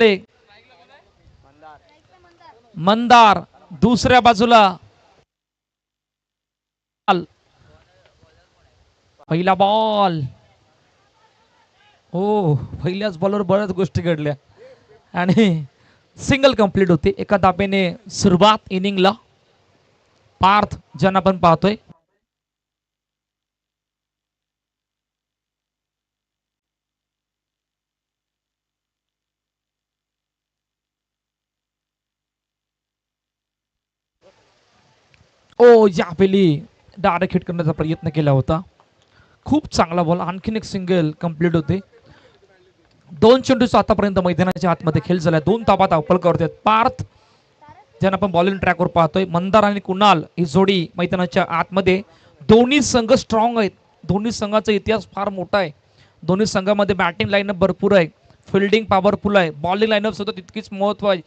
ते मंदार दुसऱ्या बाजूला पहिला बॉल. हो पहिल्याच बॉलवर बऱ्याच गोष्टी घडल्या आणि सिंगल कंप्लीट होती. एका धाब्याने सुरुवात इनिंगला. पार्थ ज्यांना आपण पाहतोय ओ यावेळी डायरेक्ट हिट करण्याचा प्रयत्न केला होता. खूप चांगला बॉल. आणखीन एक सिंगल कंप्लीट होते. 2 चेंडूचा आतापर्यंत मैदानाच्या आतमध्ये खेळ झाला. 2 धाबा धावपळ करतात पार्थ ज्यांना आपण बॉलिंग ट्रॅकवर पाहतोय. मंदार आणि कुणाल ही जोडी मैदानाच्या आतमध्ये. दोन्ही संघ स्ट्रॉंग आहेत. दोन्ही संघाचा इतिहास फार मोठा आहे. दोन्ही संघामध्ये बॅटिंग लाईनअप भरपूर आहे. फिल्डिंग पॉवरफुल आहे. बॉलिंग लाईनअप सुद्धा तितकीच महत्व आहे.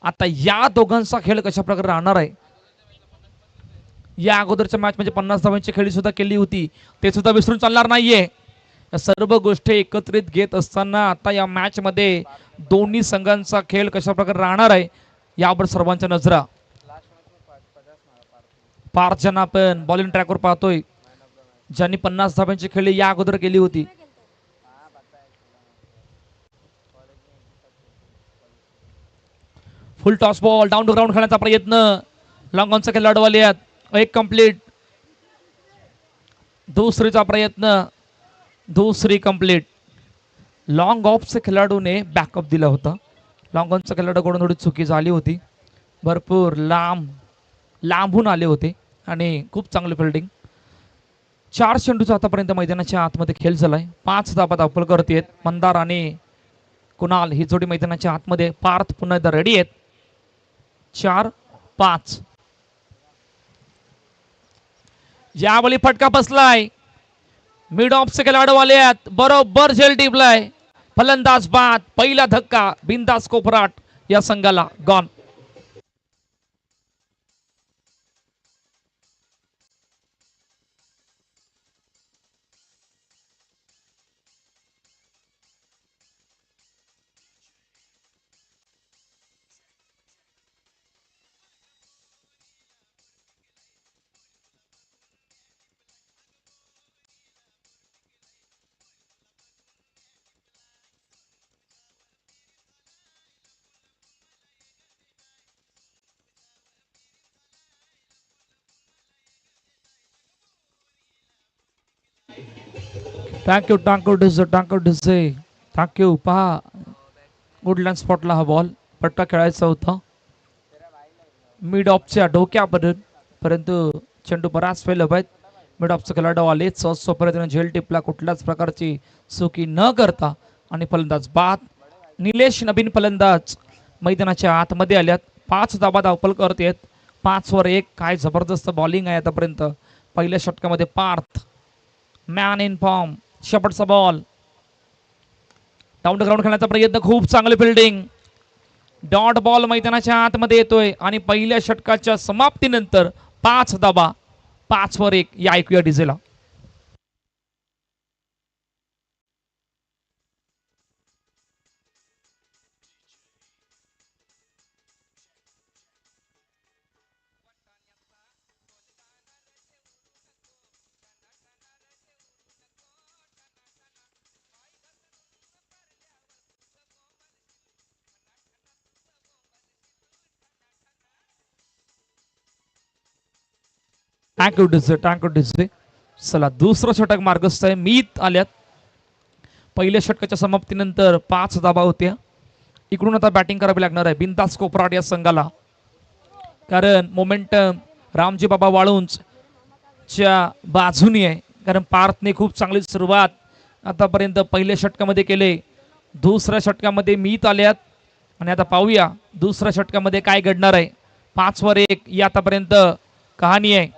आता या दोघांचा खेळ कशा प्रकारे राहणार आहे. या अगोदरच्या मॅच म्हणजे 50 धावांची खेळी सुद्धा केली होती. ते सुद्धा विसरून चालणार नाहीये. सर्व गोष्टी एकत्रित घेत असताना आता या मॅच मध्ये दोन्ही संघांचा खेळ कशा प्रकारे राहणार आहे यावर सर्वांच्या नजरा. पार्थ ज्यांना आपण बॉलिंग ट्रॅकवर पाहतोय ज्यांनी 50 धावांची खेळी या अगोदर केली होती. Full toss ball down to ground खेळण्याचा प्रयत्न. लॉंग ऑनचा खेळाडू आले आहेत. एक कंप्लीट. दुसरीचा प्रयत्न. दुसरी कंप्लीट. लॉंग ऑफच्या खेळाडूने बॅकअप दिला होता. लॉंग ऑनच्या खेळाडूकडून थोडी चुकी झाली होती. भरपूर लांबून आले होते आणि खूप चांगली फिल्डिंग. 4 चेंडूचा आतापर्यंत मैदानाच्या आतमध्ये खेळ झालाय. 5 धाबा धावपळ करतेत मंदार आणि कुणाल ही जोडी मैदानाच्या आतमध्ये. पार्थ पुन्हा एकदा रेडी आहेत. 4-5. यावेळी फटका बसलाय. मिड ऑफचे खेळाडू आले आहेत. बरोबर झेल टिपलाय. फलंदाज बाद. पहिला धक्का बिंदास कोपराट या संघाला गॉन. Thank you DJ thank you. पहा वुडलँड स्पॉटला हा बॉल पट्टा खेळायचा होता मिड ऑफच्या डोक्यापर्यंत, परंतु चेंडू बराच फेल आहेत. मिड ऑफचा खेळाडू आले सोपर्यंत झेल टिपला. कुठल्याच प्रकारची चुकी न करता आणि फलंदाज बाद. निलेश नवीन फलंदाज मैदानाच्या आतमध्ये आल्यात. 5 धाबा धावपळ करतेत. 5 वर 1. काय जबरदस्त बॉलिंग आहे आतापर्यंत. पहिल्या षटकामध्ये पार्थ मॅन इन फॉर्म. शेपटचा बॉल डाऊन द ग्राउंड खेळण्याचा प्रयत्न. खूप चांगली फिल्डिंग. डॉट बॉल मैदानाच्या आतमध्ये येतोय आणि पहिल्या षटकाच्या समाप्तीनंतर 5 धाबा. 5 वर 1. या ऐकूया डिझेला. Thank you DJ. चला दुसरं षटक मार्गस्थ आहे. मीत आल्यात. पहिल्या षटकाच्या समाप्तीनंतर 5 धाबा होत्या. इकडून आता बॅटिंग करावी लागणार आहे बिंदास कोपराट या संघाला. कारण मोमेंटम रामजी बाबा वाळुंज च्या बाजूनी आहे. कारण पार्थने खूप चांगली सुरुवात आतापर्यंत पहिल्या षटकामध्ये केले. दुसऱ्या षटकामध्ये मीत आल्यात आणि आता पाहूया दुसऱ्या षटकामध्ये काय घडणार आहे. 5 वर 1 ही आतापर्यंत कहाणी आहे.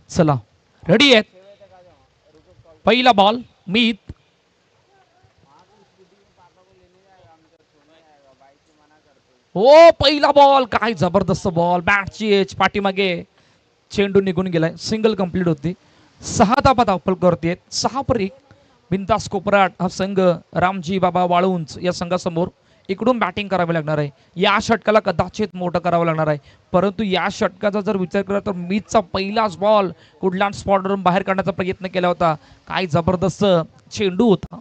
चला रेडी आहेत. पहिला बॉल मीत. हो पहिला बॉल. काय जबरदस्त बॉल. बॅटची एज पाठीमागे चेंडू निघून गेलाय. सिंगल कंप्लीट होती. 6 धाबा धावफलकावरती आहेत. 6 पर 1 बिंदास कोपराट हा संघ रामजी बाबा वाळुंज या संघासमोर इकडून बॅटिंग करावी लागणार आहे. या षटकाला कदाचित मोठं करावं लागणार आहे, परंतु या षटकाचा जर विचार केला तर मीचचा पहिलाच बॉल कुठल्या स्पॉटवरून बाहेर काढण्याचा प्रयत्न केला होता. काय जबरदस्त चेंडू होता.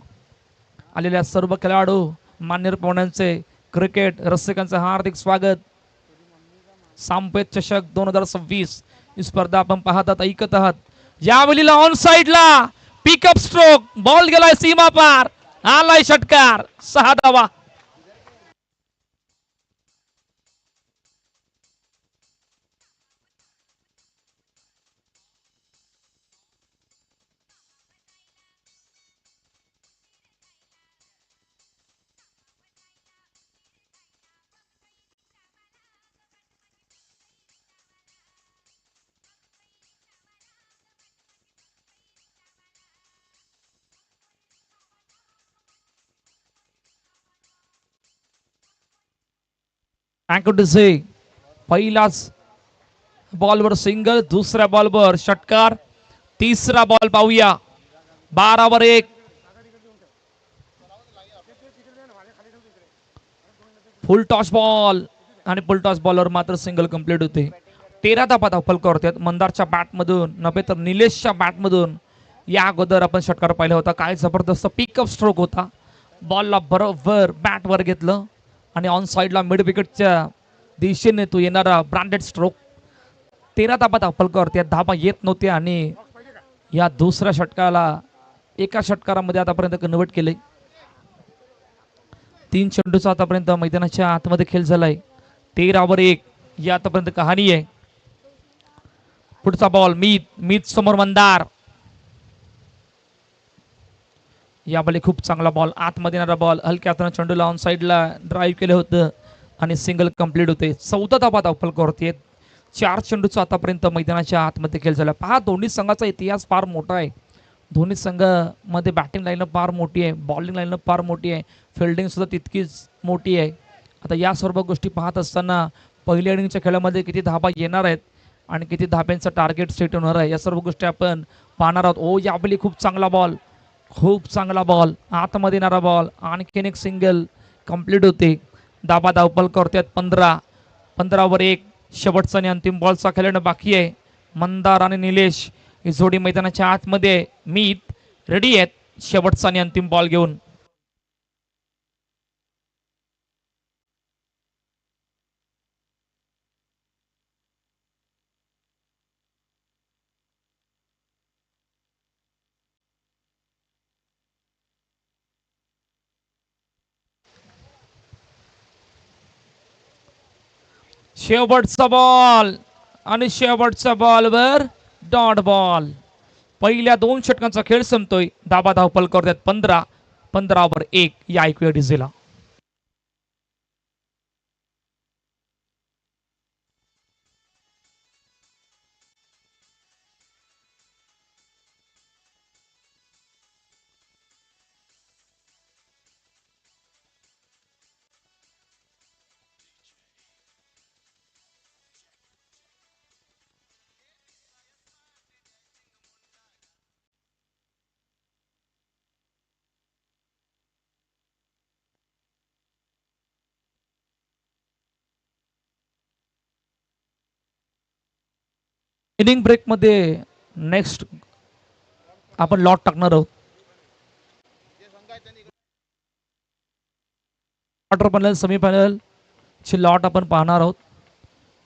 आलेल्या सर्व खेळाडू मान्य पाहुण्यांचे क्रिकेट रसिकांचं हार्दिक स्वागत. सांपेत चषक 2026 ही स्पर्धा आपण पाहतात ऐकत आहात. यावेळीला ऑन साइडला पिकअप स्ट्रोक बॉल गेलाय सीमा पार आलाय षटकार 6 धावा. पहिलाच बॉलवर सिंगल, दुसऱ्या बॉलवर षटकार, तिसरा बॉल पाहूया. 12 वर 1 फुल टॉस बॉल आणि फुल टॉस बॉलवर मात्र सिंगल कंप्लीट होते. 13 धाबा धावफलकावरती आहेत. मंदारच्या बॅटमधून नव्हे तर निलेशच्या बॅटमधून या अगोदर आपण षटकार पाहिला होता. काय जबरदस्त पिकअप स्ट्रोक होता. बॉलला बरोबर बॅटवर घेतलं आणि ऑन साइडला मिड विकेटच्या दिशेने तो येणारा ब्रँडेड स्ट्रोक. 13 धाबा धावफलकावरती आहेत. धाबा येत नव्हते आणि या दुसऱ्या षटकाला एका षटकारामध्ये आतापर्यंत कन्वर्ट केले. 3 चेंडूचा आतापर्यंत मैदानाच्या आतमध्ये खेळ झालाय. 13 वर 1 ही आतापर्यंत कहाणी आहे. पुढचा बॉल मीत समोर मंदार. या बॉल खूप चांगला बॉल आतमध्ये येणारा बॉल हलक्या हाताने चेंडूला ऑन साइडला ड्राईव्ह केलं होतं आणि सिंगल कंप्लीट होते. 14 धाबा धावफलकावरती आहेत. 4 चेंडूचा आतापर्यंत मैदानाच्या आतमध्ये खेळ झाला. पहा दोन्ही संघाचा इतिहास फार मोठा आहे. दोन्ही संघामध्ये बॅटिंग लाईनअप फार मोठी आहे, बॉलिंग लाईनअप फार मोठी आहे, फिल्डिंग सुद्धा तितकीच मोठी आहे. आता या सर्व गोष्टी पाहत असताना पहिल्या इनिंगच्या खेळामध्ये किती धाबा येणार आहेत आणि किती धाब्यांचं टार्गेट सेट होणार आहे या सर्व गोष्टी आपण पाहणार आहोत. ओ यावेळी खूप चांगला बॉल, खूप चांगला बॉल, आतमध्ये येणारा बॉल, आणखीन एक सिंगल कंप्लीट होते. धाबा धावफलकावरती आहेत 15. 15 वर 1 शेवटचा आणि अंतिम बॉलचा खेळणं बाकी आहे. मंदार आणि निलेश ही जोडी मैदानाच्या आतमध्ये मीत रेडी आहेत शेवटचा आणि अंतिम बॉल घेऊन. शेवटचा बॉल आणि शेवटच्या बॉलवर डॉट बॉल. पहिल्या 2 षटकांचा खेळ संपतोय. धाबा धावफलकावरती आहेत 15. 15 वर 1 या ऐकूया डीजेला. इनिंग ब्रेक मध्ये नेक्स्ट आपण लॉट टाकणार आहोत. क्वार्टर फायनल सेमीफायनल ची लॉट आपण पाहणार आहोत.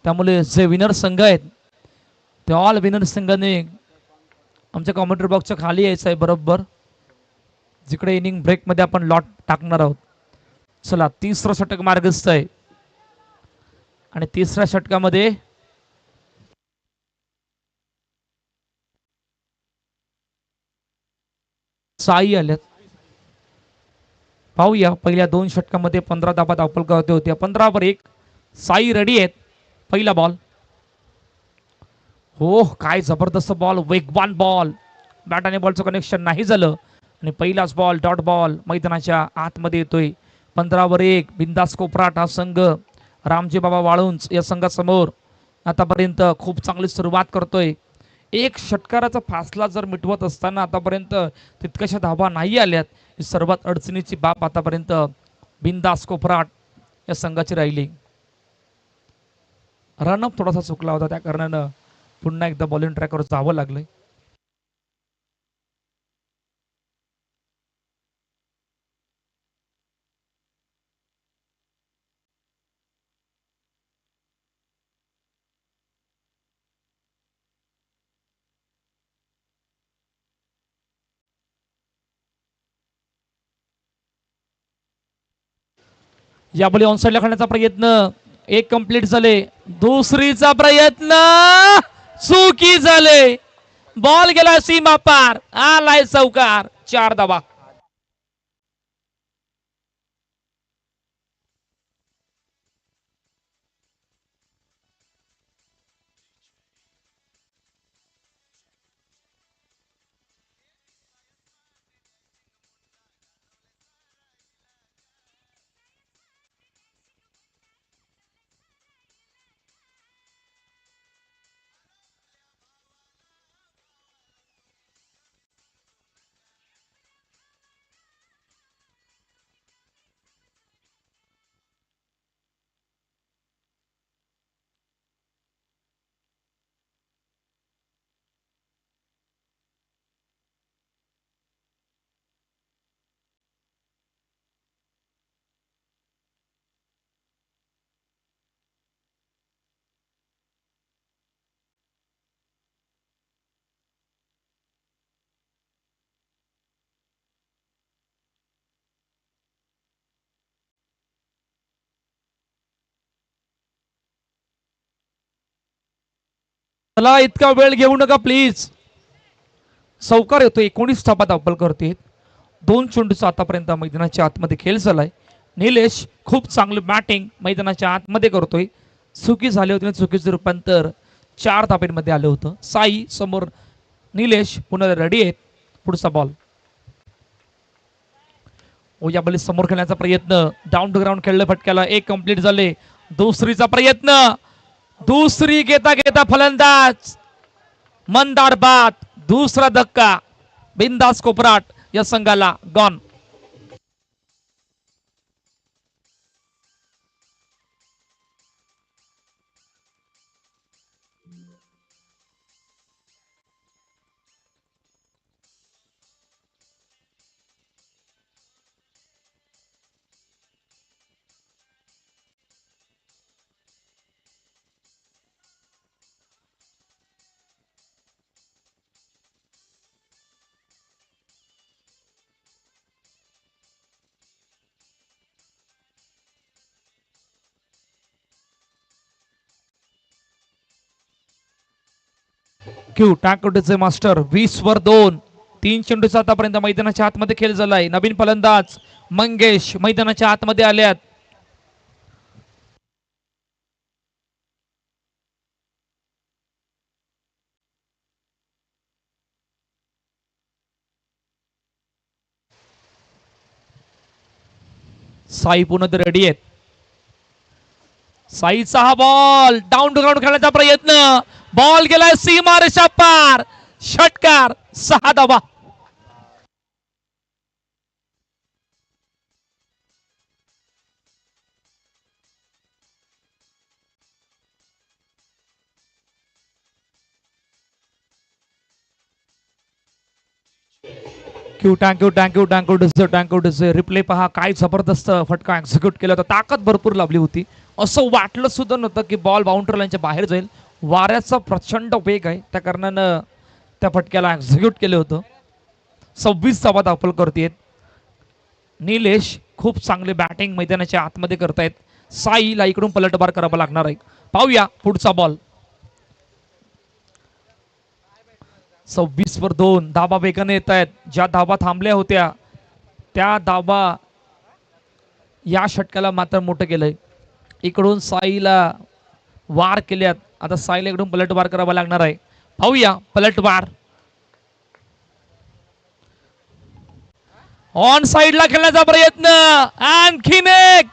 त्यामुळे जे विनर संघ आहेत ते ऑल विनर संघाने आमच्या कॉमेंट्री बॉक्सच्या खाली यायचं आहे बरोबर जिकडे इनिंग ब्रेक मध्ये आपण लॉट टाकणार आहोत. चला 3रं षटक मार्गस्थ आहे आणि 3ऱ्या षटकामध्ये साई आल्यात. पाहूया पहिल्या 2 षटकामध्ये 15 धाबा धावफलकावरती होत्या. 15 वर 1 साई रेडी आहेत. पहिला बॉल. हो काय जबरदस्त बॉल, वेगवान बॉल, बॅट आणि बॉलचं कनेक्शन नाही झालं आणि पहिलाच बॉल डॉट बॉल मैदानाच्या आतमध्ये येतोय. 15 वर 1 बिंदास कोपराट हा संघ रामजी बाबा वाळुंज या संघासमोर आतापर्यंत खूप चांगली सुरुवात करतोय. एक षटकाराचा फासला जर मिटवत असताना आतापर्यंत तितक्याशा धाबा नाही आल्यात, ही सर्वात अडचणीची बाब आतापर्यंत बिंदास कोपराट या संघाची राहिली. रनअप थोडासा चुकला होता, त्या कारणानं पुन्हा एकदा बॉलिंग ट्रॅकवर जावं लागलंय. या बॉली ऑनसाइडला खेळण्याचा प्रयत्न, एक कंप्लीट झाले. दुसरीचा प्रयत्न चुकी झाले. बॉल गेला सीमा पार, आलाय चौकार. 4 धावा. मला इतका वेळ घेऊ नका प्लीज. चौकार येतो. 19 धावा दाखल करते. 2 चेंडूचा आतापर्यंत मैदानाच्या आतमध्ये खेळ झालाय. निलेश खूप चांगली बॅटिंग मैदानाच्या आतमध्ये करतोय. चुकी झाली होती, चुकीचं रूपांतर 4 धाब्यांमध्ये आलं होतं. साई समोर, निलेश पुन्हा रेडी आहेत. पुढचा बॉल. या बॉली समोर खेळण्याचा प्रयत्न, डाऊन टू ग्राउंड खेळलं फटक्याला. एक कंप्लीट झाले. दुसरीचा प्रयत्न, दुसरी घेता घेता फलंदाज मंदार बाद. दुसरा धक्का. बिंदास कोपराट या संघाला गॉन. क्यू टाकोटीचे मास्टर 20 वर 2. 3 चेंडूचा आतापर्यंत मैदानाच्या आतमध्ये खेळ झालाय. नवीन फलंदाज मंगेश मैदानाच्या आतमध्ये आल्यात. साई पुन्हा रेडी आहेत. साईचा हा बॉल डाऊन टू ग्राउंड खेळण्याचा प्रयत्न. बॉल गेलाय सीमा रेषा पार. षटकार. 6 धावा. Q thank you thank you thank you DJ thank you DJ. Replay पहा, काय जबरदस्त फटका एक्झिक्यूट केला होता. ताकद भरपूर लाभली होती. असं वाटलं सुद्धा नव्हतं की बॉल बाउंड्री लाईनच्या बाहेर जाईल. वाऱ्याचा प्रचंड वेग आहे, त्या कारणानं त्या फटक्याला एक्झिक्यूट केलं होतं. 26 धावा दाखल करतेत. निलेश खूप चांगले बॅटिंग मैदानाच्या आतमध्ये करतायत. साईला इकडून पलटवार करावा लागणार आहे. पाहूया पुढचा बॉल. 26 वर 2. धाबा वेगाने येत आहेत. ज्या धाबा थांबल्या होत्या त्या धाबा या षटकाला मात्र मोठं केलंय. इकडून साईला वार केल्यात. आता साईला इकडून पलटवार करावा लागणार आहे. पाहूया पलटवार. ऑन साइडला खेळण्याचा प्रयत्न. आणखीन एक.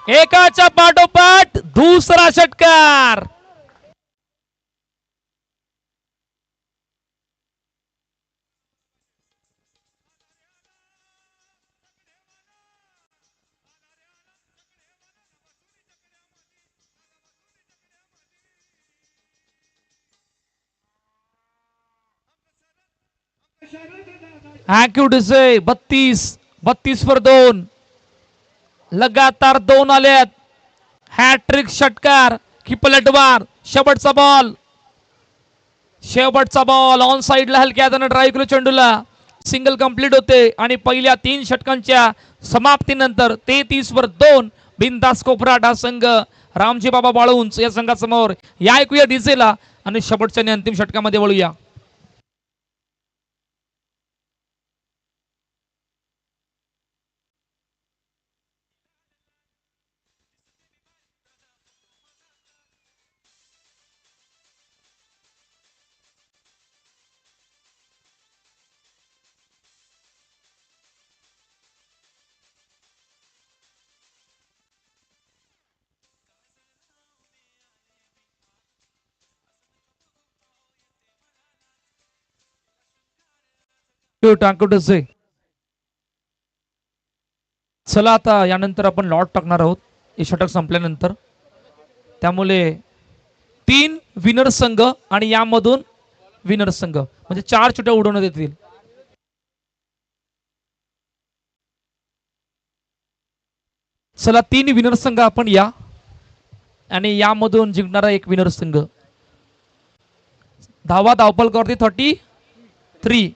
एकाच्या पाठोपाठ दुसरा षटकार. ॲक्युडिसे 32 लगातार 2 आलेत. हॅट्रिक षटकार की पलटवार. शेवटचा बॉल ऑन साइडला हलक्या हाताने ड्राईव्ह केलं चेंडूला. सिंगल कंप्लीट होते आणि पहिल्या 3 षटकांच्या समाप्तीनंतर 33-2 बिनधास्त कोपराट हा संघ रामजी बाबा बाळुंज या संघासमोर. या ऐकूया डीजेला आणि शेवटच्या आणि अंतिम षटकामध्ये वळूया. चला आता यानंतर आपण लॉट टाकणार आहोत हे षटक संपल्यानंतर. त्यामुळे 3 विनर संघ आणि यामधून विनर संघ म्हणजे 4 चिट्या उडवण्यात येतील. चला 3 विनर संघ आपण या आणि यामधून जिंकणारा एक विनर संघ. धावा धावपलकावरती 33.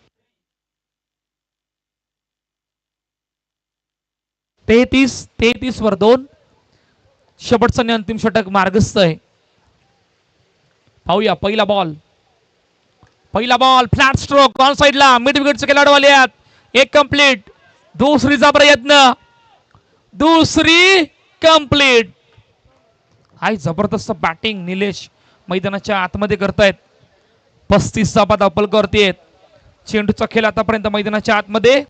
33-2 शेवटचं आणि अंतिम षटक मार्गस्थ आहे. पाहूया पहिला बॉल फ्लॅट स्ट्रोक ऑन साइडला मिड विकेटचे खेळाडू आले आहेत. एक कंप्लीट. दुसरीचा प्रयत्न. दुसरी कंप्लीट. हाय जबरदस्त बॅटिंग निलेश मैदानाच्या आतमध्ये करतायत. 35 धावा धावपलकावरती आहेत. चेंडूचा खेळ आतापर्यंत मैदानाच्या आतमध्ये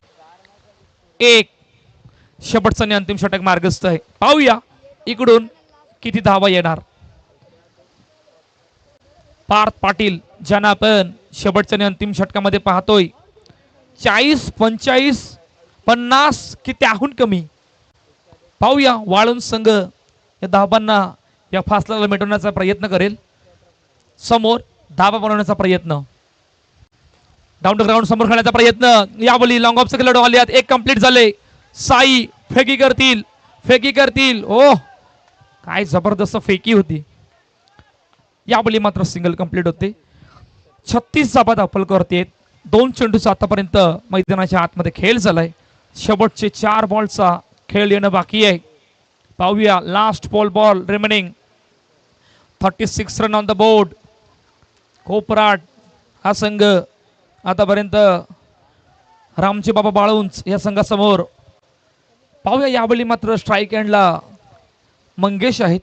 1. शेवटचं आणि अंतिम षटक मार्गस्थ आहे. पाहूया इकडून किती धावा येणार. पार्थ पाटील ज्यांना आपण शेवटच्या आणि अंतिम षटकामध्ये पाहतोय 40, 45, 50 की त्याहून कमी. पाहूया वाळूंज संघ या धावांना या फासल्याला मिटवण्याचा प्रयत्न करेल. समोर धावा बनवण्याचा प्रयत्न. डाऊन टू ग्राउंड समोर खेळण्याचा प्रयत्न. यावली लॉंग ऑफचे खेळाडू आले आहेत. एक कंप्लीट झाले. साई फेकी करतील. ओ काय जबरदस्त फेकी होती. यावेळी मात्र सिंगल कंप्लीट होते. 36 धावा धावपलकावरती आहेत. 2 चेंडूचा आतापर्यंत मैदानाच्या आतमध्ये खेळ झालाय. शेवटचे 4 बॉलचा खेळ येणं बाकी आहे. पाहूया last ball remaining. 36 run on the board. कोपराट हा संघ आतापर्यंत रामजी बाबा बाळुंज या संघासमोर. पाहूया यावेळी मात्र स्ट्राईक एंडला मंगेश आहेत.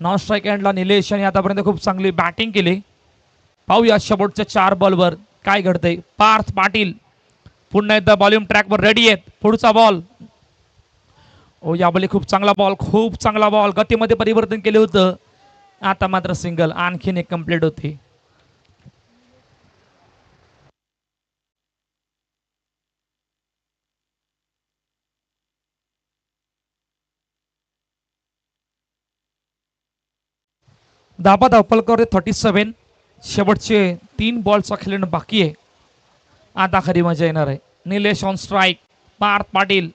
नॉन स्ट्राईक एंडला निलेश आणि आतापर्यंत खूप चांगली बॅटिंग केली. पाहूया शेवटच्या 4 बॉलवर काय घडतंय. पार्थ पाटील पुन्हा एकदा बॉलिंग ट्रॅकवर रेडी आहेत. पुढचा बॉल. ओ यावेळी खूप चांगला बॉल गतीमध्ये परिवर्तन केले होतं. आता मात्र सिंगल. आणखीन एक कंप्लीट होती. धाबा धावपलकावर 37. शेवटचे 3 बॉलचा खेळणं बाकी आहे. आता खरी मजा येणार आहे. Nilesh on strike. Parth Patil.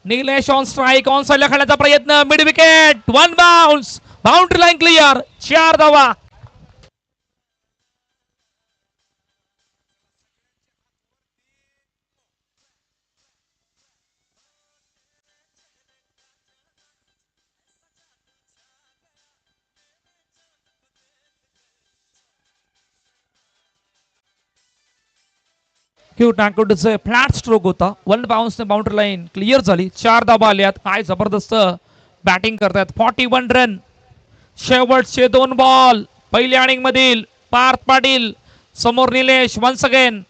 Nilesh on strike. On साइडला खेळण्याचा प्रयत्न. Mid wicket. 1 bounce. Boundary line clear. 4 धावा. फ्लॅट स्ट्रोक होता. 1 बाउन्स बाउंड्री लाईन क्लिअर झाली. 4 धावा आल्यात. काय जबरदस्त बॅटिंग करतात. 41 रन. शेवटचे 2 बॉल पहिल्या इनिंग मधील. पार्थ पाटील समोर निलेश वन्स अगेन.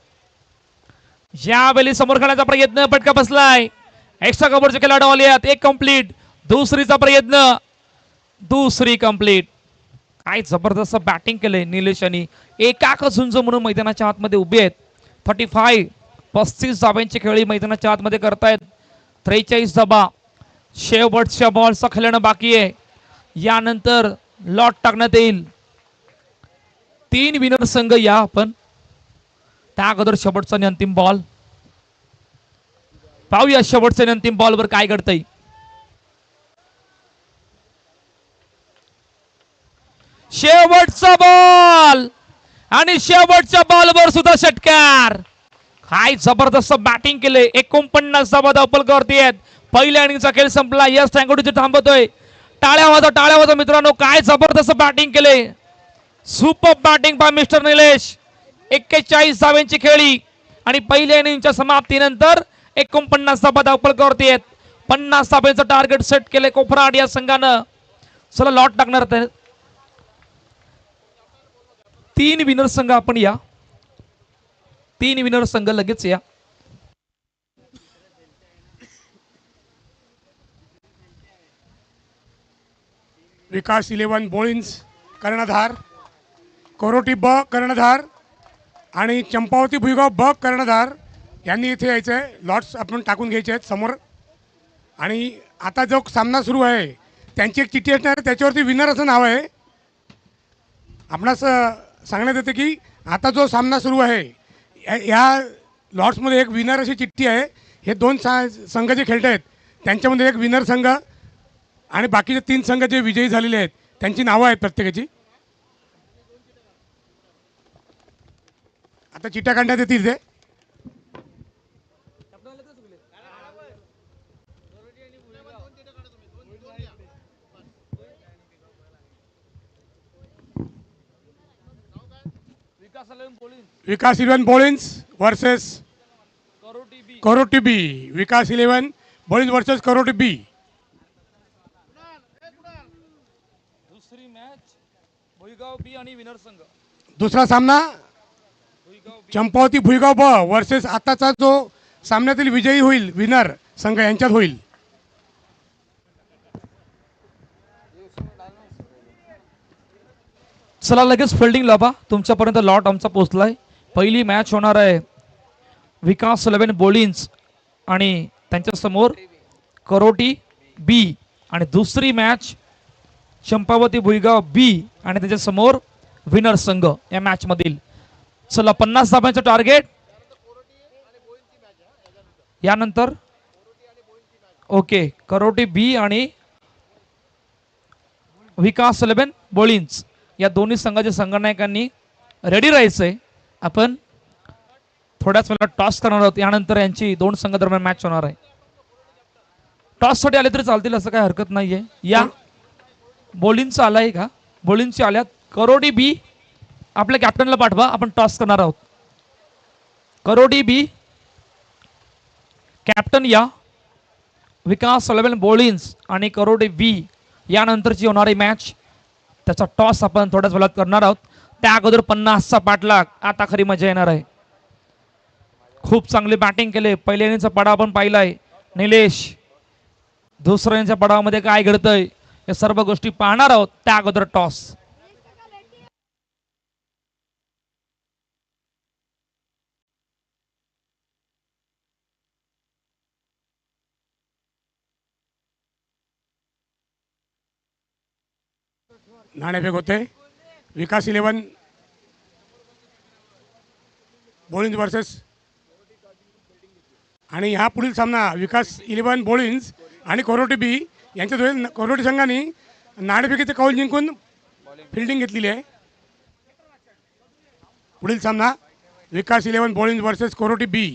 यावेळी समोर खेळण्याचा प्रयत्न. फटका बसलाय. एक्स्ट्रा कव्हरचे खेळाडू आले आहेत. एक कंप्लीट. दुसरीचा प्रयत्न. दुसरी कंप्लीट. काय जबरदस्त बॅटिंग केलंय निलेश आणि एकाक झुंज म्हणून मैदानाच्या आतमध्ये उभे आहेत. 35 धाब्यांची खेळी मैदानाच्या आतमध्ये करतायत. 43 धाबा. शेवटच्या बॉलचा खेळणं बाकी आहे. यानंतर लॉट टाकण्यात येईल. 3 विनर संघ या आपण त्या अगोदर शेवटचा आणि अंतिम बॉल. पाहूया शेवटच्या आणि अंतिम बॉलवर काय घडतंय. शेवटचा बॉल आणि शेवटच्या बॉलवर सुद्धा षटकार. काय जबरदस्त बॅटिंग केले. 49 धावा धावपलकावरती आहेत. पहिल्या इनिंगचा खेळ संपला. यस टँगोटी थांबतोय. टाळ्या वाजा मित्रांनो. काय जबरदस्त बॅटिंग केले. Super batting by mister Nilesh. 41 धाव्यांची खेळी आणि पहिल्या इनिंगच्या समाप्तीनंतर 49 धावा धावपलकावरती आहेत. 50 धाब्यांचं टार्गेट सेट केले कोफराड या संघानं. चला लॉट टाकणार आहेत. 3 विनर संघ आपण या. 3 विनर संघ लगेच या. विकास 11 बोळिंज कर्णधार, कोरोटी ब कर्णधार आणि चंपावती भुईगाव ब कर्णधार यांनी इथे यायचं आहे. लॉट्स आपण टाकून घ्यायचे आहेत समोर. आणि आता जो सामना सुरू आहे त्यांची एक चिठ्ठी असणार आहे, त्याच्यावरती विनर असं नाव आहे. आपणास सांगण्यात येते की आता जो सामना सुरू आहे या लॉट्समध्ये एक विनर अशी चिठ्ठी आहे. हे 2 संघ जे खेळत आहेत त्यांच्यामध्ये एक विनर संघ आणि बाकीचे 3 संघ जे विजयी झालेले आहेत त्यांची नावं आहेत प्रत्येकाची. आता चिठ्ठ्या काढण्यात येतील ते. विकास 11 बोळिंज वर्सेस करोटी बी. विकास 11 बोळिंज वर्सेस करोटी बी. दुसरी मॅच भुईगाव बी आणि विनर संघ. दुसरा सामना चंपावती भुईगाव ब वर्सेस आताचा जो सामन्यातील विजयी होईल विनर संघ यांच्यात होईल. चला लगेच फिल्डिंग लावा. तुमच्यापर्यंत लॉट आमचा पोहोचलाय. पहिली मॅच होणार आहे विकास 11 बोलिन्स आणि त्यांच्या समोर करोटी बी. आणि दुसरी मॅच चंपावती भुईगाव बी आणि त्याच्या समोर विनर संघ या मॅच मधील. चला 50 धाब्यांचं टार्गेट. यानंतर ओके करोटी बी आणि विकास 11 बोलिन्स या दोन्ही संघाच्या संघनायकांनी रेडी राहायचंय. आपण थोड्याच वेळात टॉस करणार आहोत. यानंतर यांची 2 संघ दरम्यान मॅच होणार आहे. टॉस साठी आले तरी चालतील असं काही हरकत नाहीये. या बोलिंच आलाय का? बोलिंगची आल्यात. करोडी बी आपल्या कॅप्टनला पाठवा. आपण टॉस करणार आहोत. करोडी बी कॅप्टन या. विकास 11 बोलिन्स आणि करोडी बी यानंतरची होणारी मॅच त्याचा टॉस आपण थोड्याच वेळात करणार आहोत. त्या अगोदर 50चा पाठलाग. आता खरी मजा येणार आहे. खूप चांगली बॅटिंग केले. पहिल्या इनिंगचा पडाव आपण पाहिलाय निलेश. दुसऱ्या इनिंगच्या पडावामध्ये काय घडतंय या सर्व गोष्टी पाहणार आहोत. त्या अगोदर टॉस. नाणेफेक होते. विकास 11 बोळिंज वर्सेस आणि हा पुढील सामना विकास 11 बोळिंज आणि कोरोटी बी यांच्या होईल. कोरोटी संघाने नाणेफेकीचे कौल जिंकून फिल्डिंग घेतलेली आहे. पुढील सामना विकास 11 बोळिंज वर्सेस कोरोटी बी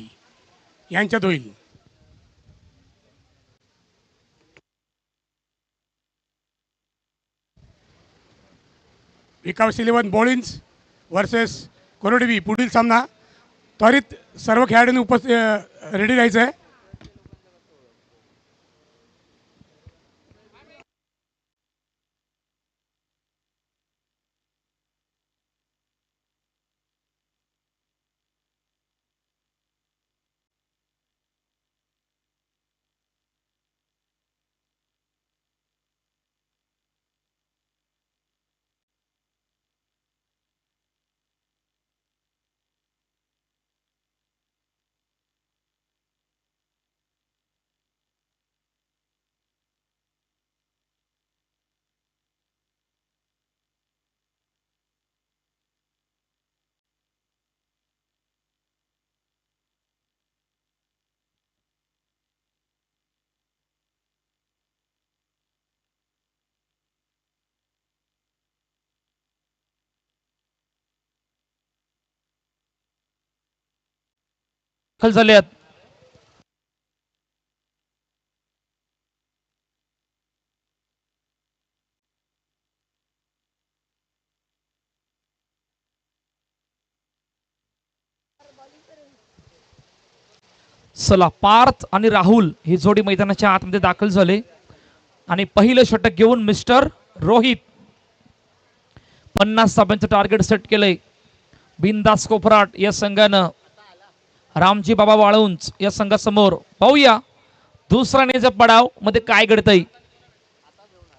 यांच्यात होईल. विकास 11 बोळिंज वर्सेस कोरोटी बी. पुढील सामना त्वरित सर्व खेळाडूंनी रेडी राहायचं आहे. दाखल झाले आहेत. चला पार्थ आणि राहुल ही जोडी मैदानाच्या आतमध्ये दाखल झाले आणि पहिलं षटक घेऊन मिस्टर रोहित 50 धाब्यांचं टार्गेट सेट केलंय. बिनदास कोपराट या संघानं रामजी बाबा वाळुंज या संघासमोर. पाहूया दुसरा नेजा पडाव मध्ये काय घडतंय.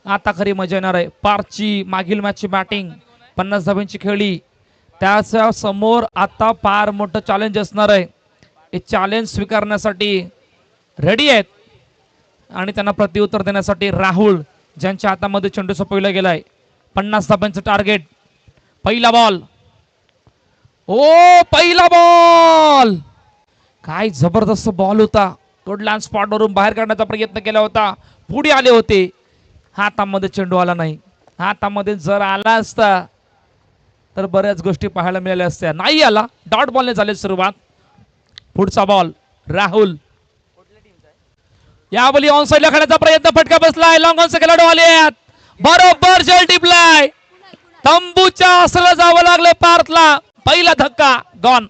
आता खरी मजा येणार आहे. पार्थची मागील मॅचची बॅटिंग 50 धाब्यांची खेळली, त्याच्या समोर आता फार मोठं चॅलेंज असणार आहे. हे चॅलेंज स्वीकारण्यासाठी रेडी आहेत आणि त्यांना प्रत्युत्तर देण्यासाठी राहुल ज्यांच्या हातामध्ये चेंडू सोपविला गेलाय. 50 धाब्यांचं टार्गेट. पहिला बॉल. ओ पहिला बॉल. काय जबरदस्त बॉल होता. गुडलँड स्पॉट वरून बाहेर काढण्याचा प्रयत्न केला होता, पुढे आले होते. हातामध्ये चेंडू आला नाही. हातामध्ये जर आला असता तर बऱ्याच गोष्टी पाहायला मिळाल्या असत्या. नाही आला. डॉट बॉलने झाली सुरुवात. पुढचा बॉल. राहुल यावेळी ऑन साइडला खेळण्याचा प्रयत्न, फटका बसलाय. लॉंग ऑनचे खेळाडू आले आहेत. बरोबर जेल टिपलाय. तंबूच्या असलं जावं लागलं पार्थला. पहिला धक्का गॉन.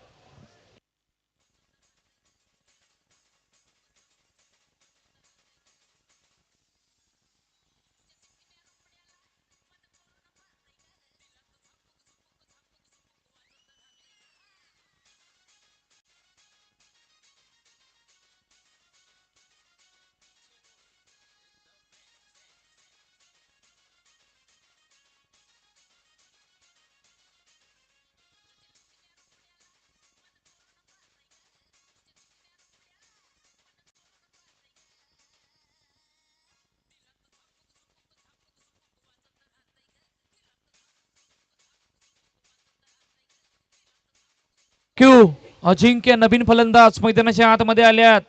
क्यू अजिंक्य नवीन फलंदाज मैदानाच्या आतमध्ये आल्यात,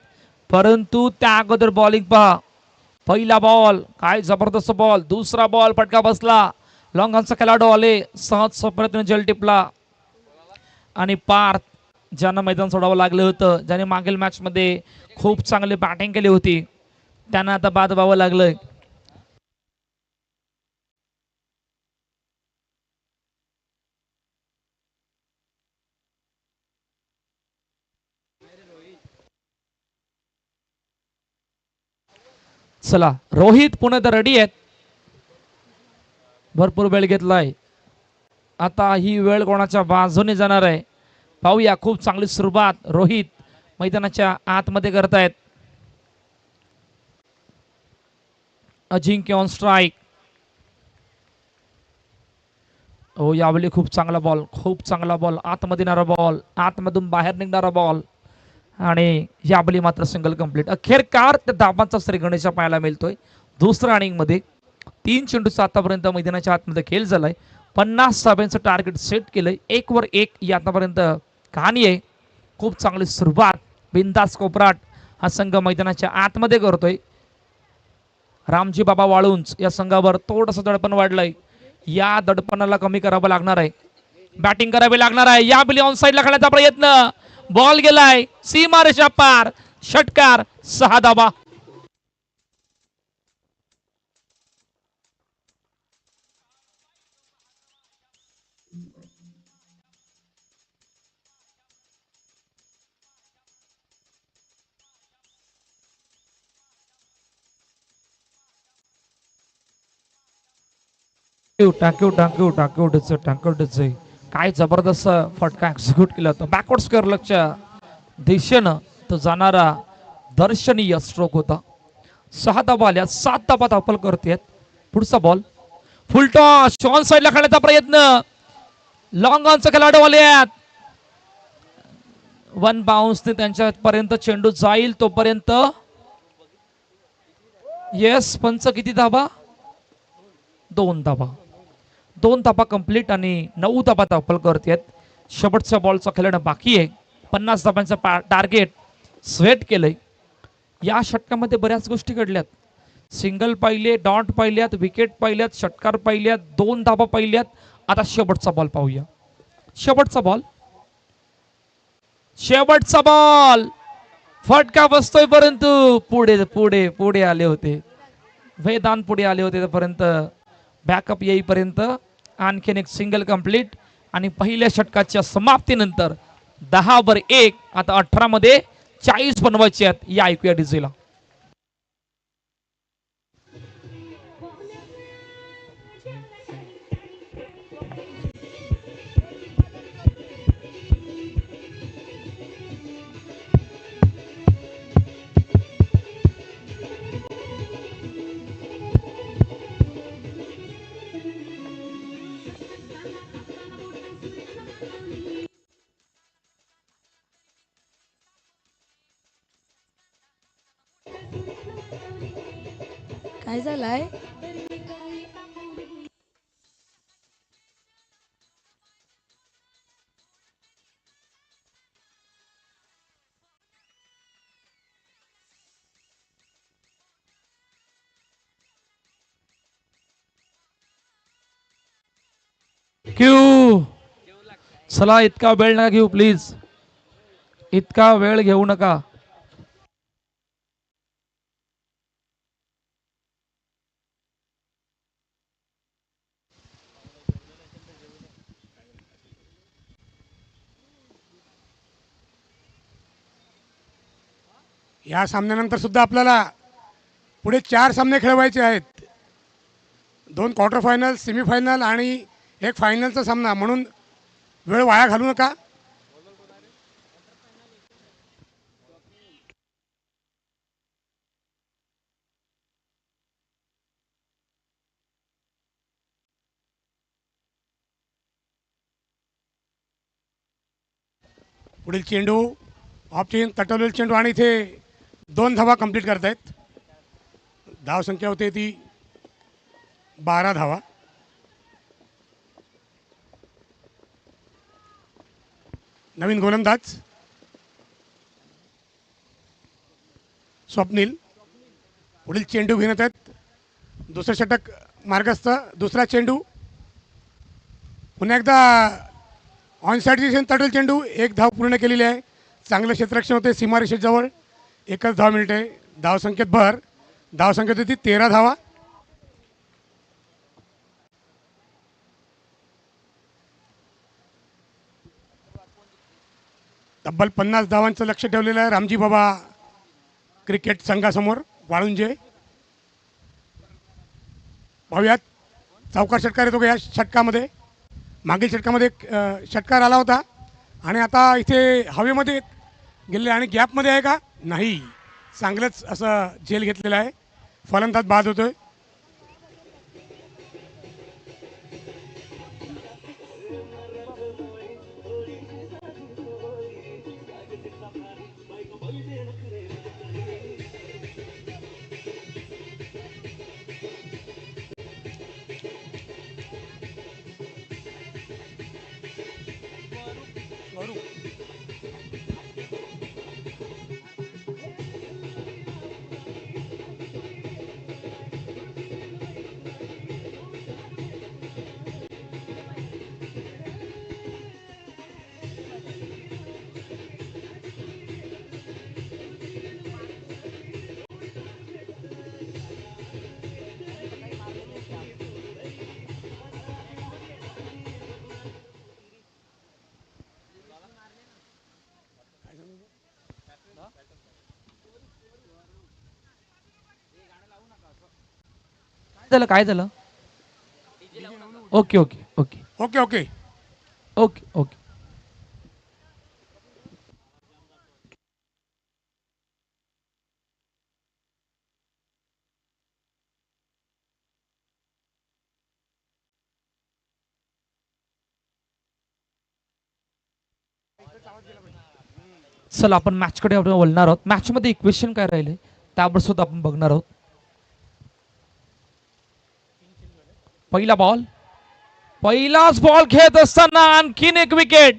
परंतु त्या अगोदर बॉलिंग पहा. पहिला बॉल काय जबरदस्त बॉल. दुसरा बॉल फटका बसला. लॉंग ऑनचा खेळाडू आले. सहज प्रयत्न जेल टिपला आणि पार्थ ज्यांना मैदान सोडावं लागलं होतं, ज्याने मागील मॅच मध्ये खूप चांगली बॅटिंग केली होती, त्यांना आता बाद व्हावं लागलंय. चला रोहित पुणे तर रेडी आहेत. भरपूर वेळ घेतलाय. आता ही वेळ कोणाच्या बाजूने जाणार आहे पाहूया. खूप चांगली सुरुवात रोहित मैदानाच्या आतमध्ये करतायत. अजिंक्य ऑन स्ट्राईक. हो यावेळी खूप चांगला बॉल, खूप चांगला बॉल. आतमध्ये येणारा बॉल, आतमधून बाहेर निघणारा बॉल आणि यावेळी मात्र सिंगल कंप्लीट. अखेरकार त्या धाबांचा श्री गणेशा पाहायला मिळतोय. दुसऱ्या इनिंग मध्ये 3 चेंडूचा आतापर्यंत मैदानाच्या आतमध्ये खेळ झालाय. 50 धाब्यांचं टार्गेट सेट केलंय. 1 वर 1 ही आतापर्यंत कहाणी आहे. खूप चांगली सुरुवात. बिनदास कोपराट हा संघ मैदानाच्या आतमध्ये करतोय. रामजी बाबा वाळुंज या संघावर थोडंसं दडपण वाढलंय. या दडपणाला कमी करावं लागणार आहे. बॅटिंग करावी लागणार आहे. या बिली ऑन साइडला खेळण्याचा प्रयत्न. बॉल गेलाय सीमा रेषा पार. षटकार. 6 धाबा. टाक्यू टाक्यू टाक्यू डिचे टाक्यू डिचे. काय जबरदस्त फटका एक्झिक्यूट केला होता. बॅकवर्ड स्क्वेअर लक्ष्य दिशेनं तो जाणारा दर्शनीय स्ट्रोक होता. 6 धाबा आल्या. 7 धाबा धापल करतेत. पुढचा बॉल. फुलटॉस ऑन साइडला खेळण्याचा प्रयत्न. लॉंग ऑनचा खेळाडू आले आहेत. 1 बाउन्सने त्यांच्यापर्यंत चेंडू जाईल तोपर्यंत. येस पंच किती धाबा? 2 धाबा. 2 धाबा कंप्लीट आणि 9 धाबा धापल करतेत. शेवटच्या बॉलचा खेळणं बाकी आहे. 50 धाब्यांचं टार्गेट स्वेट केलंय. या षटकामध्ये बऱ्याच गोष्टी घडल्यात. सिंगल पाहिले, डॉट पाहिल्यात, विकेट पाहिल्यात, षटकार पाहिल्यात, 2 धाबा पाहिल्यात. आता शेवटचा बॉल पाहूया. शेवटचा बॉल. शेवटचा बॉल फटका बसतोय परंतु पुढे पुढे पुढे आले होते, वेदांत पुढे आले होते पर्यंत बॅकअप येईपर्यंत आणखीन एक सिंगल कंप्लीट आणि पहिल्या षटकाच्या समाप्तीनंतर 10-1 आता 18 मध्ये 40 बनवायचे आहेत. या ऐकूया डीजेला. काय झालंय? क्यू चला, इतका वेळ नका घेऊ प्लीज, इतका वेळ घेऊ नका. या सामन्यानंतर सुद्धा आपल्याला पुढे 4 सामने खेळवायचे आहेत. 2 क्वार्टर फायनल, सेमीफायनल आणि एक फायनलचा सामना, म्हणून वेळ वाया घालू नका. पुढील चेंडू ऑफ चेन तटवलेला चेंडू आणि इथे 2 धावा कंप्लीट करतायत. धाव संख्या होते ती 12 धावा. नवीन गोलंदाज स्वप्नील पुढील चेंडू घेऊन येत आहेत. दुसरं षटक मार्गस्थ. दुसरा चेंडू पुन्हा एकदा ऑन साईड दिशेने तटल चेंडू. 1 धाव पूर्ण केलेली आहे. चांगलं क्षेत्ररक्षण होते सीमारेषेजवळ. 1च धाव मिळते. धावसंख्येत भर. धावसंख्येत होती 13 धावा. तब्बल 50 धावांचं लक्ष ठेवलेलं आहे रामजी बाबा क्रिकेट संघासमोर वाळुंजे. पाहूयात चौकार षटकार येतो का या षटकामध्ये. मागील षटकामध्ये एक षटकार आला होता आणि आता इथे हवेमध्ये गेले आणि गॅपमध्ये आहे का नाही. चांगलंच असं झेल घेतलेलं आहे. फलंदाज बाद होतोय. काय झालं? Okay okay okay okay okay okay okay. चला आपण मॅचकडे वळणार आहोत. मॅच मध्ये इक्वेशन काय राहिले त्यावर सुद्धा आपण बघणार आहोत. पहिला बॉल, पहिलाच बॉल खेळत असताना आणखीन एक विकेट.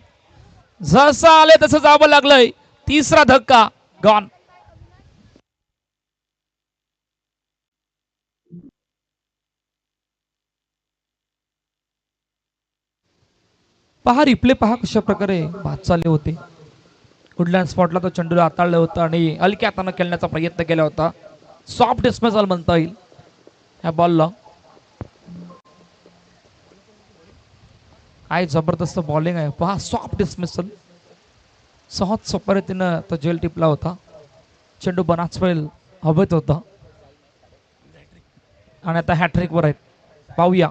जसं आले तसं जावं लागलंय. तिसरा धक्का गॉन. पहा रिप्ले पहा कशा प्रकारे बाद चालले होते. वुडलँड स्पॉटला तो चेंडूला हाताळलं होतं आणि हलक्या हातानं खेळण्याचा प्रयत्न केला होता. सॉफ्ट डिस्मिसल म्हणता येईल या बॉलला. काय जबरदस्त बॉलिंग आहे पहा. सॉफ्ट डिस्मिसल सहज पद्धतीनं तो जेल टिपला होता. चेंडू बनाच वेळ हवेत होता आणि आता हॅट्रिक वर आहेत. पाहूया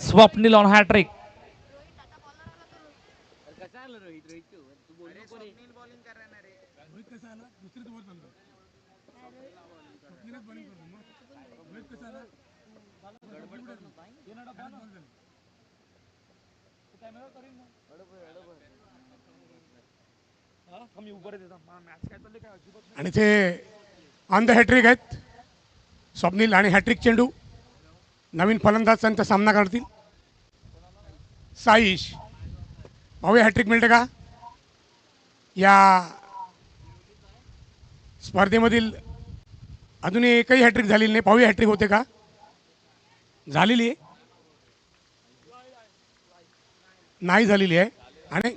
स्वप्नील ऑन हॅट्रिक. आणि ते ऑन द हॅट्रिक आहेत स्वप्नील आणि हॅट्रिक चेंडू. नवीन फलंदाज त्यांचा सामना करतील. साईश पाहूया हॅट्रिक मिळते का या स्पर्धेमधील. अजूनही एकही हॅट्रिक झालेली नाही. पाहूया हॅट्रिक होते का. झालेली आहे नाही झालेली आहे आणि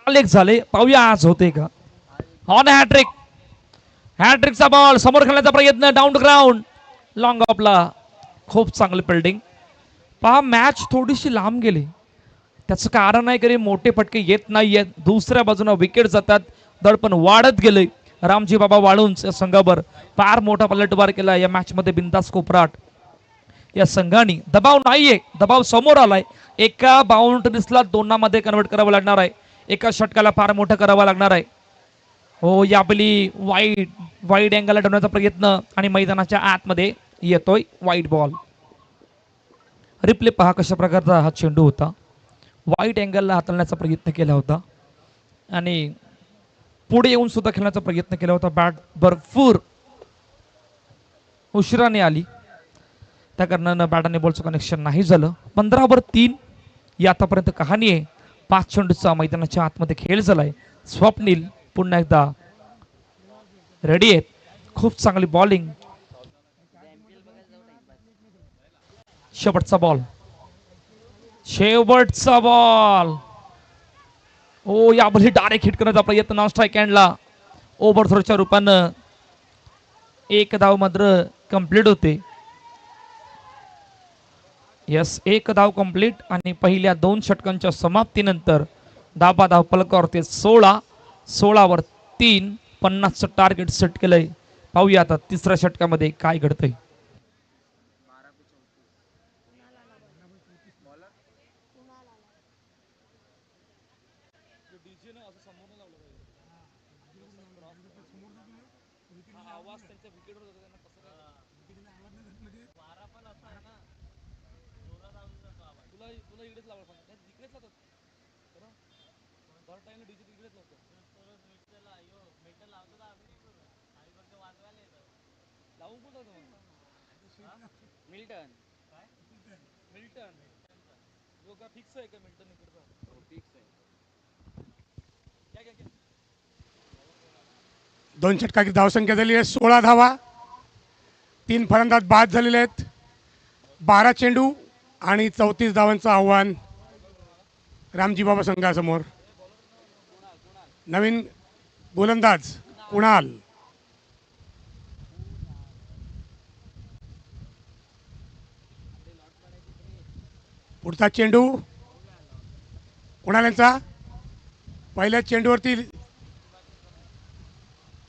एक झाले. पाहूया आज होते का. On hat trick. हॅट्रिकचा बॉल समोर खेळण्याचा प्रयत्न. डाऊन ग्राउंड लॉंग ऑफला. खूप चांगली फिल्डिंग पहा. मॅच थोडीशी लांब गेली. त्याचं कारण आहे की मोठे फटके येत नाहीयेत. दुसऱ्या बाजूला विकेट जातात. दडपण वाढत गेले. रामजी बाबा वाळुंज या संघावर फार मोठा पलटवार केला या मॅच मध्ये. बिंदास कोपराट या संघाने दबाव नाहीये. दबाव समोर आलाय. एका बाउंड्रीजला दोनामध्ये कन्वर्ट करावं लागणार आहे. एका षटकाला फार मोठं करावं लागणार आहे. हो यापली वाईड अँगलला ठेवण्याचा प्रयत्न आणि मैदानाच्या आतमध्ये येतोय वाईड बॉल. रिप्ले पहा कशा प्रकारचा हा चेंडू होता. वाईड अँगलला हाताळण्याचा प्रयत्न केला होता आणि पुढे येऊन सुद्धा खेळण्याचा प्रयत्न केला होता. बॅट भरपूर उशिराने आली. त्या कारणानं बॅट आणि बॉलचं कनेक्शन नाही झालं. 15/3 ही आतापर्यंत कहाणी आहे. 5 चेंडूचा मैदानाच्या आतमध्ये खेळ झालाय. स्वप्नील पुन्हा एकदा रेडी आहेत. खूप चांगली बॉलिंग. शेवटचा बॉल. शेवटचा बॉल. ओ यामध्ये डायरेक्ट हिट करण्याचा प्रयत्न नॉन स्ट्राईक हँडला. ओव्हरथ्रोच्या रूपानं एक धाव मात्र कंप्लीट होते. यस एक धाव कंप्लीट आणि पहिल्या 2 षटकांच्या समाप्तीनंतर धाबा धाव फलकावरती 16 वर 3 50चं टार्गेट सेट केलंय. पाहूया आता तिसऱ्या षटकामध्ये काय घडतंय. दोन षटकाची धावसंख्या झाली आहे 16 धावा. 3 फलंदाज बाद झालेले आहेत. 12 चेंडू आणि 34 धावांचं आव्हान रामजी बाबा संघासमोर. नवीन गोलंदाज कुणाल. पुढचा चेंडू कुणाल यांचा. पहिल्या चेंडूवरती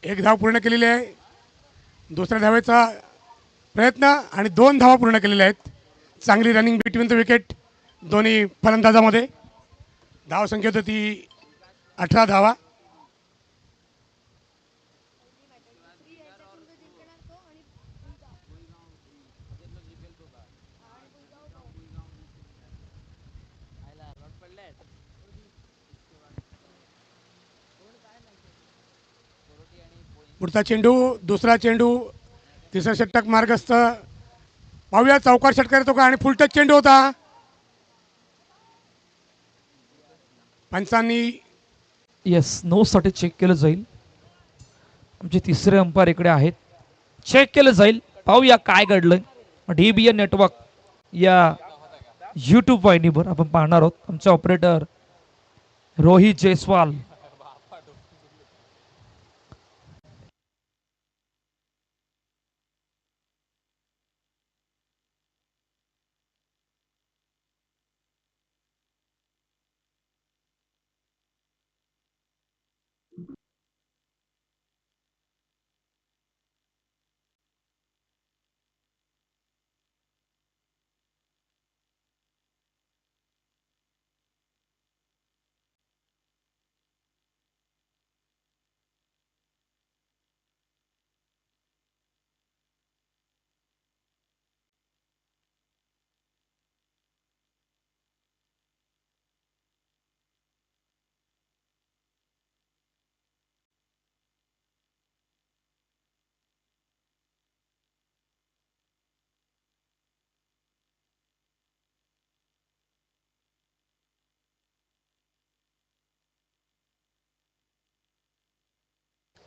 1 धाव पूर्ण केलेली आहे. दुसऱ्या धावेचा प्रयत्न आणि 2 धावा पूर्ण केलेल्या आहेत. चांगली रनिंग बिटवीन द विकेट दोन्ही फलंदाजामध्ये. धावसंख्या होती 18 धावा. पुढचा चेंडू दुसरा चेंडू तिसरा षटक मार्गस्थ. पाहूया चौकार षटकार येतो का आणि फुलटच चेंडू होता. पंचांनी येस नो साठी चेक केलं जाईल. आमचे तिसरे अंपायर इकडे आहेत. चेक केलं जाईल. पाहूया काय घडलंय. DBN नेटवर्क या YouTube वाहिनीवर आपण पाहणार आहोत. आमचे operator Rohit Jaiswal.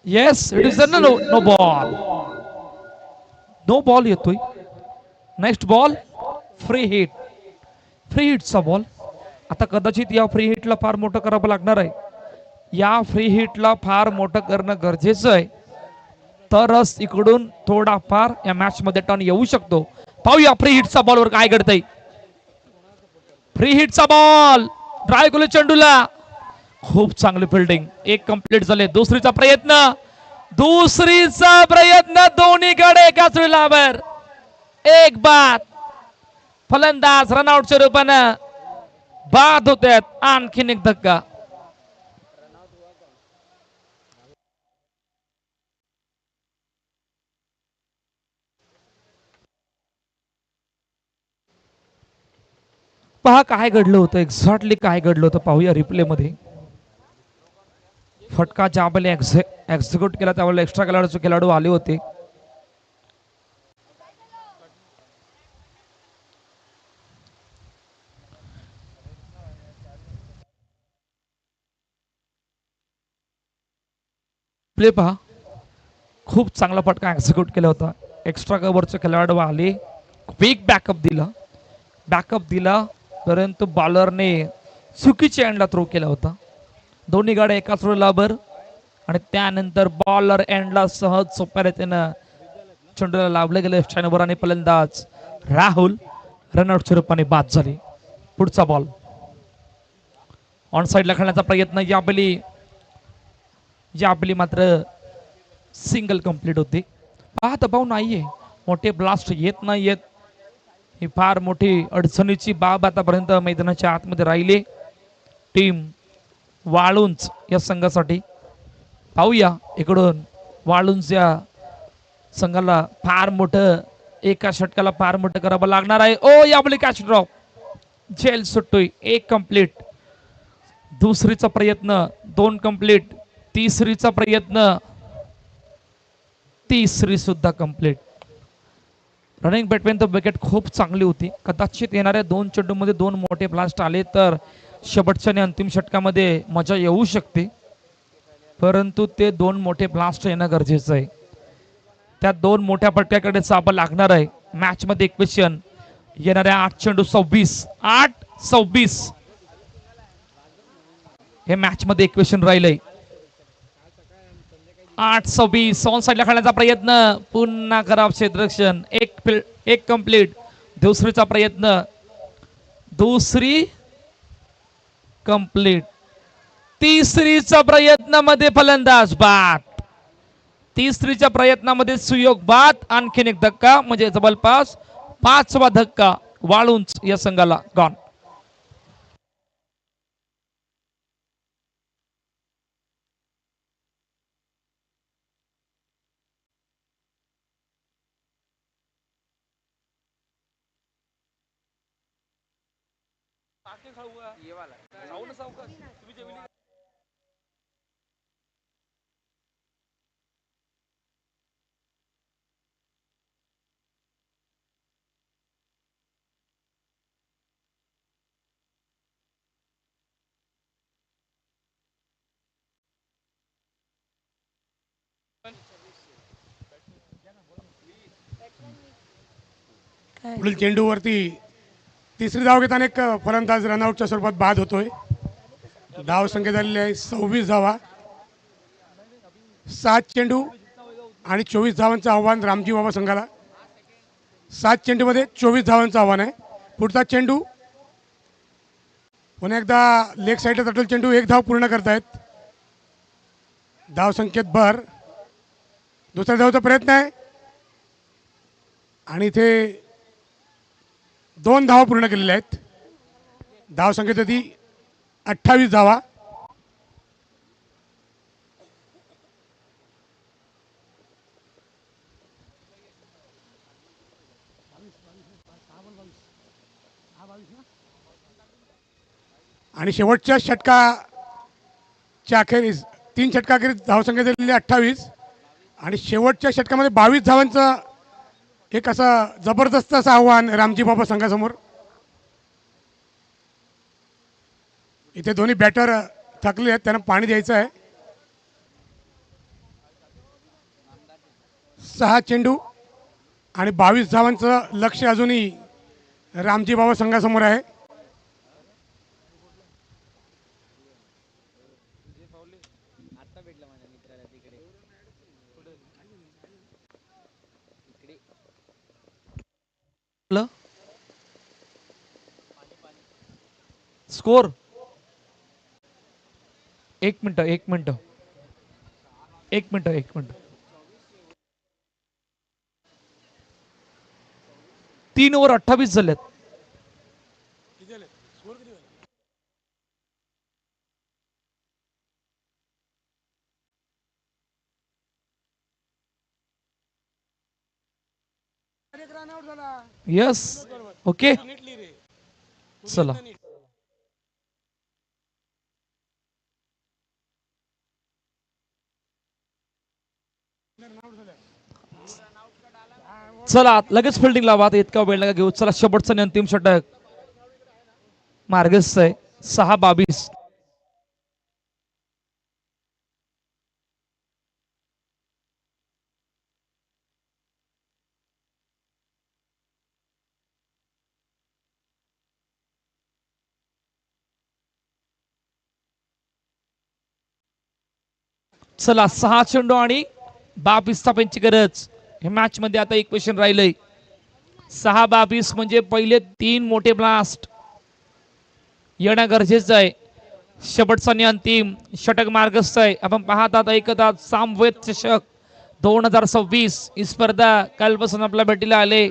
Yes it is no no ball. No ball येतोय. Next ball free hit. Free हिटचा बॉल. आता कदाचित या फ्री हिटला फार मोठं करावं लागणार आहे. या फ्री हिटला फार मोठं करणं गरजेचं आहे, तरच इकडून थोडाफार या मॅच मध्ये टर्न येऊ शकतो. पाहूया फ्री हिटचा बॉलवर काय घडतंय. फ्री हिटचा बॉल ड्राय गोल चेंडूला. खूप चांगली फिल्डिंग. एक कंप्लीट झाले. दुसरीचा प्रयत्न. दुसरीचा प्रयत्न दोन्हीकडे एकाच वेळेवर. एक बाद. फलंदाज रनआउटच्या रूपानं बाद होतात. आणखीन एक धक्का. पहा काय घडलं होतं. एक्झॅक्टली काय घडलं होतं पाहूया रिप्ले मध्ये. फटका ज्यावेळेला एक्झिक्यूट केला त्यावेळेला एक्स्ट्रा खेळाडू आले होते. प्ले पहा. खूप चांगला फटका एक्झिक्यूट केला होता. एक्स्ट्रा कव्हरचे खेळाडू आले. क्विक बॅकअप दिला परंतु बॉलरने चुकीच्या एंडला थ्रो केला होता. दोन्ही गाड्या एकाच रोलावर आणि त्यानंतर बॉलर एंडला सहज सोप्या रीतीनं चेंडूला लावलं गेलं स्टॅनवर आणि फलंदाज राहुल रनआउटच्या रूपाने बाद झाले. पुढचा बॉल ऑन साइडला खेळण्याचा प्रयत्न. याबली मात्र सिंगल कंप्लीट होते. पहा दबाव नाहीये. मोठे ब्लास्ट येत नाहीयेत. ही फार मोठी अडचणीची बाब आतापर्यंत मैदानाच्या आतमध्ये राहिली टीम वाळुंज या संघासाठी. पाहूया इकडून वाळुंज या संघाला फार मोठं एका षटकाला फार मोठं करावं लागणार आहे. ओ याबली कॅच ड्रॉप. झेल सुटतोय. एक कंप्लीट. दुसरीचा प्रयत्न. दोन कंप्लीट. तिसरीचा प्रयत्न. तिसरी सुद्धा कंप्लीट. रनिंग बॅटमॅन तर विकेट खूप चांगली होती. कदाचित येणाऱ्या दोन चेंडूमध्ये दोन मोठे ब्लास्ट आले तर शेवटच्या आणि अंतिम षटकामध्ये मजा येऊ शकते, परंतु ते दोन मोठे ब्लास्ट येणं गरजेचं आहे. त्या दोन मोठ्या फटक्याकडे चापा लागणार आहे. मॅच मध्ये इक्वेशन येणाऱ्या 8 चेंडू 26 हे मॅच मध्ये इक्वेशन राहिलंय. 8-26 ऑन साइडला खेळण्याचा प्रयत्न. पुन्हा खराब क्षेत्ररक्षण. एक कंप्लीट. दुसरीचा प्रयत्न. दुसरी कंप्लीट. तिसरीचा प्रयत्नामध्ये फलंदाज बाद. तिसरीच्या प्रयत्नामध्ये सुयोग बाद. आणखीन एक धक्का म्हणजे जवळपास 5वा धक्का वाळुंज या संघाला गॉन. पुढील चेंडूवरती तिसरी धाव घेताना एक फलंदाज रनआउटच्या स्वरूपात बाद होतोय. धाव संख्या झालेली आहे 26 धावा. 7 चेंडू आणि 24 धावांचं आव्हान रामजी बाबा संघाला. 7 चेंडूमध्ये 24 धावांचं आव्हान आहे. पुढचा चेंडू पुन्हा एकदा लेग साईडला तटल चेंडू. 1 धाव पूर्ण करतायत. धाव संख्येत भर. दुसऱ्या धावचा प्रयत्न आहे आणि इथे 2 धावा पूर्ण केलेल्या आहेत. धाव संख्येत होती 28 धावा. आणि शेवटच्या षटकाच्या अखेरीस 3 षटकाखेरीस धावसंख्या दिलेली 28 आणि शेवटच्या षटकामध्ये 22 धावांचं एक असं जबरदस्त असं आव्हान रामजी बाबा संघासमोर. इथे दोन्ही बॅटर थकले आहेत, त्यांना पाणी द्यायचं आहे. 6 चेंडू आणि 22 धावांचं लक्ष अजूनही रामजी बाबा संघासमोर आहे. Score 1 minute. 3 ओव्हर 28 झालेत. यस ओके चला. चला लगेच फिल्डिंग लावा. इतका वेळ नका घेऊ. चला शेवटचं आणि अंतिम षटक मार्गस्थ आहे. 6-22. चला 6 चेंडू आणि 22 धावांची गरज. हे मॅच मध्ये आता एक क्वेश्चन राहिलंय. 6-22 म्हणजे पहिले 3 मोठे ब्लास्ट येणं गरजेचं आहे. शेवटचा आणि अंतिम षटक मार्गस्थ आहे. आपण पाहतात ऐकतात सामवेद चषक 2026 ही स्पर्धा कालपासून आपल्या भेटीला आले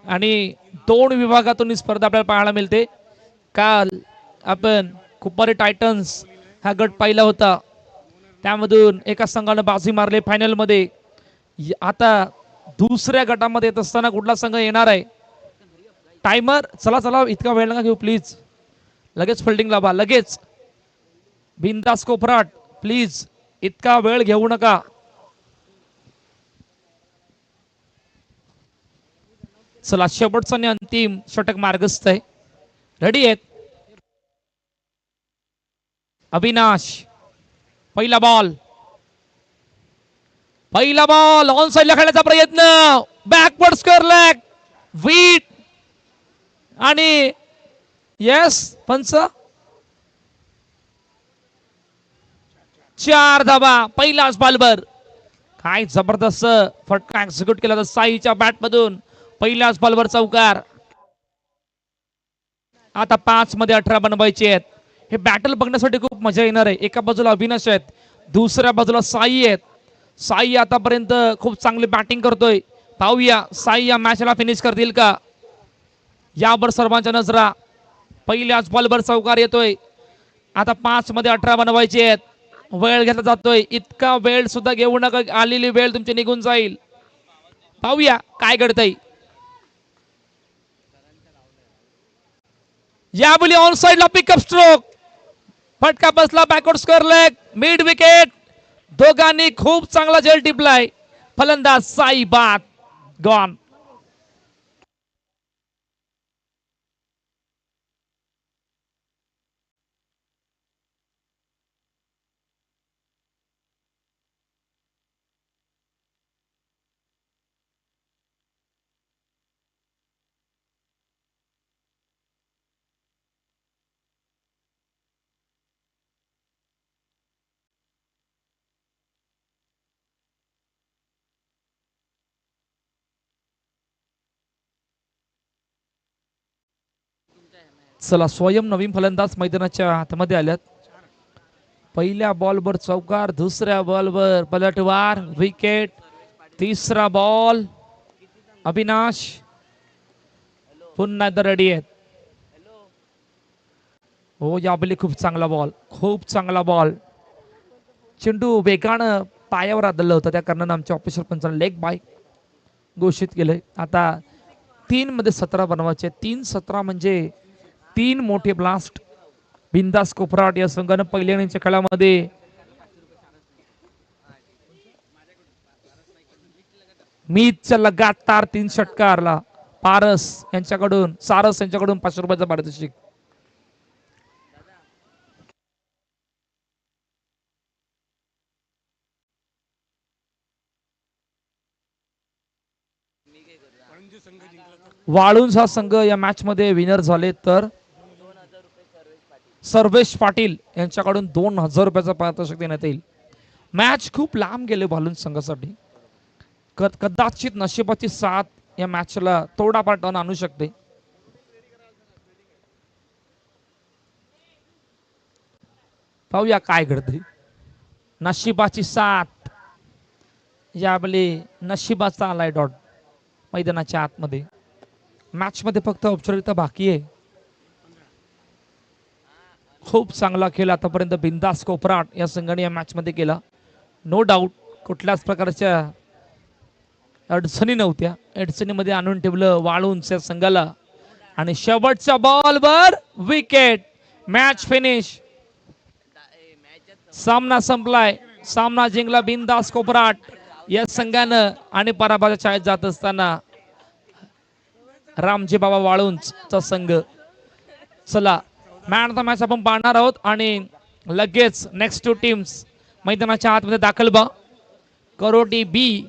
आणि 2 विभागातून ही स्पर्धा आपल्याला पाहायला मिळते. काल आपण कुपारी टायटन्स हा गट पाहिला होता. त्यामधून एका संघानं बाजी मारली फायनल मध्ये. आता दुसऱ्या गटामध्ये येत असताना कुठला संघ येणार आहे. टायमर चला इतका वेळ नका घेऊ प्लीज. लगेच फिल्डिंग लावा. लगेच बिंदास कोपराट प्लीज. इतका वेळ घेऊ नका. चला शेवटचा आणि अंतिम षटक मार्गस्थ आहे. रेडी आहेत. अविनाश पहिला बॉल ऑन साइडला खेळण्याचा प्रयत्न. बॅकवर्ड स्क्वेअर लेग वीट आणि येस पंच. 4 धावा पहिलाच बॉलवर. काय जबरदस्त फटका एक्झिक्यूट केला साईच्या बॅट मधून. पहिल्याच बॉलवर चौकार. आता 5 मध्ये 18 बनवायचे आहेत. हे बॅटल बघण्यासाठी खूप मजा येणार आहे. एका बाजूला अविनाश आहेत, दुसऱ्या बाजूला साई आहेत. साई आतापर्यंत खूप चांगली बॅटिंग करतोय. पाहूया साई या मॅचला फिनिश करतील का. यावर सर्वांच्या नजरा. पहिल्याच बॉलवर चौकार येतोय. आता 5 मध्ये 18 बनवायचे आहेत. वेळ घेतला जातोय. इतका वेळ सुद्धा घेऊ नका. आलेली वेळ तुमची निघून जाईल. पाहूया काय घडतंय. यावेळी ऑन साइडला पिकअप स्ट्रोक. फटका बसला backward square leg mid wicket. दोघांनी खूप चांगला झेल टिपलाय. फलंदाज साई बाद गॉन. चला स्वयं नवीन फलंदाज मैदानाच्या हातामध्ये आल्यात. पहिल्या बॉलवर चौकार, दुसऱ्या बॉलवर पलटवार, विकेट. तिसरा बॉल अविनाश पुन्हा एकदा रेडी आहेत. हो यावेळी खूप चांगला बॉल, खूप चांगला बॉल. चेंडू वेगानं पायावर आदळलं होतं, त्या कारणानं आमच्या ऑफिशियल पंचाने लेग बाय घोषित केलंय. आता 3 मध्ये 17 बनवायचे. 3-17 म्हणजे 3 मोठे ब्लास्ट. बिंदास कोपराट या संघानं पहिल्या इनिंगच्या खेळामध्ये मीतच्या लगातार 3 षटकारला सारस यांच्याकडून 500 रुपयाचं पारितोषिक. वाळुंज हा संघ या मॅच मध्ये विनर झाले तर सर्वेश पाटील यांच्याकडून 2000 रुपयाचं पारितोषिक देण्यात येईल. मॅच खूप लांब गेले वाळुंज संघासाठी. कदाचित नशिबाची साथ या मॅचला थोडाफार टर्न आणू शकते. पाहूया काय घडते. नशिबाची साथ यावेळी नशिबाचा आलाय डॉट मैदानाच्या आतमध्ये. मॅच मध्ये फक्त औपचारिकता बाकी आहे. खूप चांगला खेळ आतापर्यंत बिंदास कोपराट या संघाने या मॅच मध्ये केला. नो डाऊट कुठल्याच प्रकारच्या अडचणी नव्हत्या. अडचणीमध्ये आणून ठेवलं वाळूंच्या संघाला आणि शेवटच्या बॉलवर विकेट. Match finish. सामना संपलाय. सामना जिंकला बिंदास कोपराट या संघानं आणि पराभवाच्या छायेत जात असताना रामजी बाबा वाळुंजचा संघ. चला मॅन ऑफ द मॅच आपण पाहणार आहोत आणि लगेच नेक्स्ट 2 टीम्स मैदानाच्या आतमध्ये दाखल बा. करोटी बी